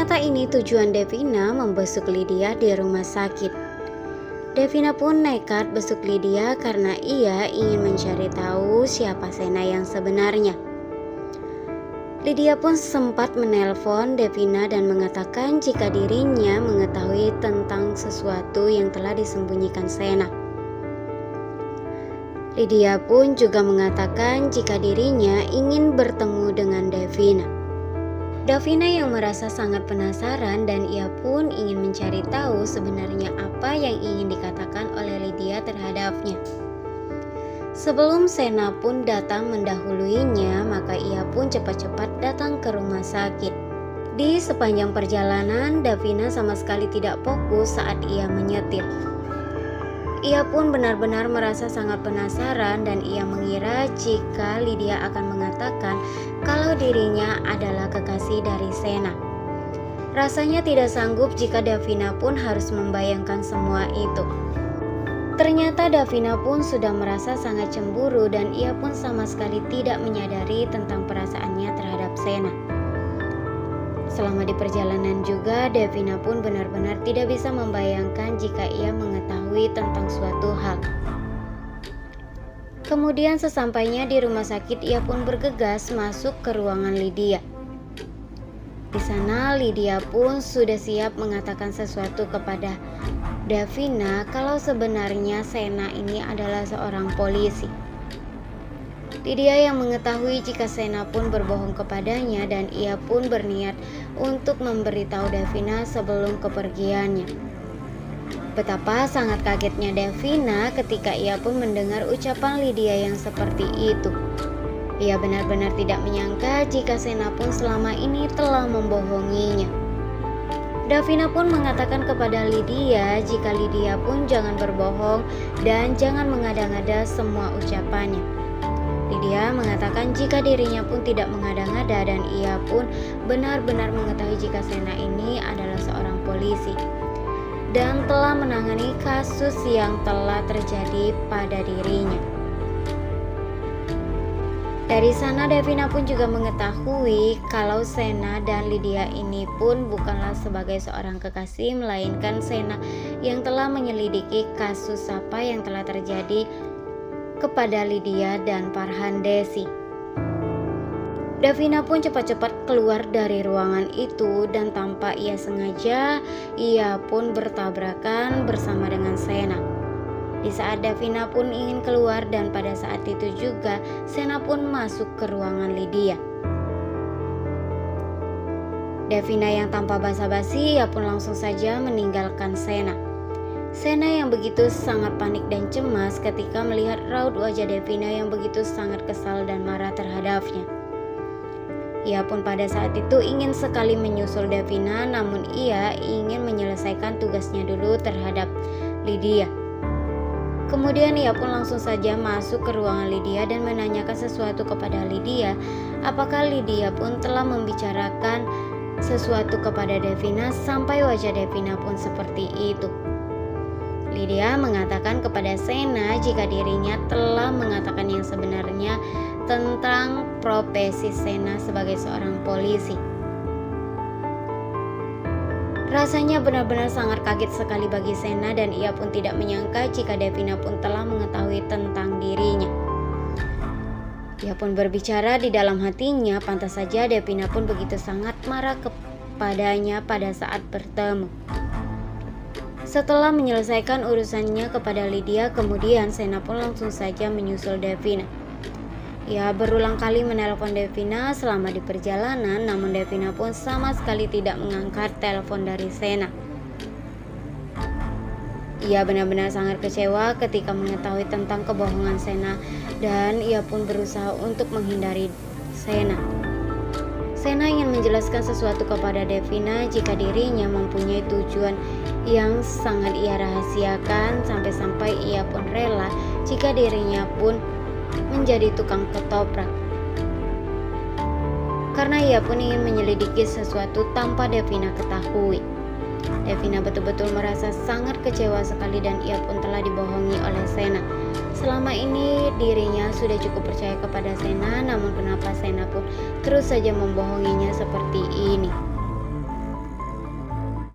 Ternyata ini tujuan Devina membesuk Lydia di rumah sakit. Devina pun nekat besuk Lydia karena ia ingin mencari tahu siapa Sena yang sebenarnya. Lydia pun sempat menelpon Devina dan mengatakan jika dirinya mengetahui tentang sesuatu yang telah disembunyikan Sena. Lydia pun juga mengatakan jika dirinya ingin bertemu dengan Devina. Devina yang merasa sangat penasaran dan ia pun ingin mencari tahu sebenarnya apa yang ingin dikatakan oleh Lydia terhadapnya. Sebelum Sena pun datang mendahuluinya, maka ia pun cepat-cepat datang ke rumah sakit. Di sepanjang perjalanan, Devina sama sekali tidak fokus saat ia menyetir. Ia pun benar-benar merasa sangat penasaran dan ia mengira jika Lydia akan mengatakan kalau dirinya adalah kekasih dari Sena. Rasanya tidak sanggup jika Devina pun harus membayangkan semua itu. Ternyata Devina pun sudah merasa sangat cemburu dan ia pun sama sekali tidak menyadari tentang perasaannya terhadap Sena. Selama di perjalanan juga, Devina pun benar-benar tidak bisa membayangkan jika ia mengetahui tentang suatu hal. Kemudian sesampainya di rumah sakit, ia pun bergegas masuk ke ruangan Lydia. Di sana Lydia pun sudah siap mengatakan sesuatu kepada Devina kalau sebenarnya Sena ini adalah seorang polisi. Lydia yang mengetahui jika Sena pun berbohong kepadanya dan ia pun berniat untuk memberitahu Devina sebelum kepergiannya. Betapa sangat kagetnya Devina ketika ia pun mendengar ucapan Lydia yang seperti itu. Ia benar-benar tidak menyangka jika Sena pun selama ini telah membohonginya. Devina pun mengatakan kepada Lydia jika Lydia pun jangan berbohong dan jangan mengada-ngada semua ucapannya. Lydia mengatakan jika dirinya pun tidak mengada-ngada dan ia pun benar-benar mengetahui jika Sena ini adalah seorang polisi dan telah menangani kasus yang telah terjadi pada dirinya. Dari sana Devina pun juga mengetahui kalau Sena dan Lydia ini pun bukanlah sebagai seorang kekasih, melainkan Sena yang telah menyelidiki kasus apa yang telah terjadi kepada Lydia dan Farhan Desi. Devina pun cepat-cepat keluar dari ruangan itu dan tanpa ia sengaja, ia pun bertabrakan bersama dengan Sena. Di saat Devina pun ingin keluar dan pada saat itu juga Sena pun masuk ke ruangan Lydia. Devina yang tanpa basa-basi, ia pun langsung saja meninggalkan Sena. Sena yang begitu sangat panik dan cemas ketika melihat raut wajah Devina yang begitu sangat kesal dan marah terhadapnya. Ia pun pada saat itu ingin sekali menyusul Devina, namun ia ingin menyelesaikan tugasnya dulu terhadap Lydia. Kemudian ia pun langsung saja masuk ke ruangan Lydia dan menanyakan sesuatu kepada Lydia, apakah Lydia pun telah membicarakan sesuatu kepada Devina sampai wajah Devina pun seperti itu. Lydia mengatakan kepada Sena jika dirinya telah mengatakan yang sebenarnya tentang profesi Sena sebagai seorang polisi. Rasanya benar-benar sangat kaget sekali bagi Sena dan ia pun tidak menyangka jika Devina pun telah mengetahui tentang dirinya. Ia pun berbicara di dalam hatinya, pantas saja Devina pun begitu sangat marah kepadanya pada saat bertemu. Setelah menyelesaikan urusannya kepada Lydia, kemudian Sena pun langsung saja menyusul Devina. Ia berulang kali menelpon Devina selama di perjalanan, namun Devina pun sama sekali tidak mengangkat telepon dari Sena. Ia benar-benar sangat kecewa ketika mengetahui tentang kebohongan Sena dan ia pun berusaha untuk menghindari Sena. Sena ingin menjelaskan sesuatu kepada Devina jika dirinya mempunyai tujuan yang sangat ia rahasiakan, sampai-sampai ia pun rela jika dirinya pun menjadi tukang ketoprak. Karena ia pun ingin menyelidiki sesuatu tanpa Devina ketahui. Devina betul-betul merasa sangat kecewa sekali dan ia pun telah dibohongi oleh Sena. Selama ini dirinya sudah cukup percaya kepada Sena, namun kenapa Sena pun terus saja membohonginya seperti ini?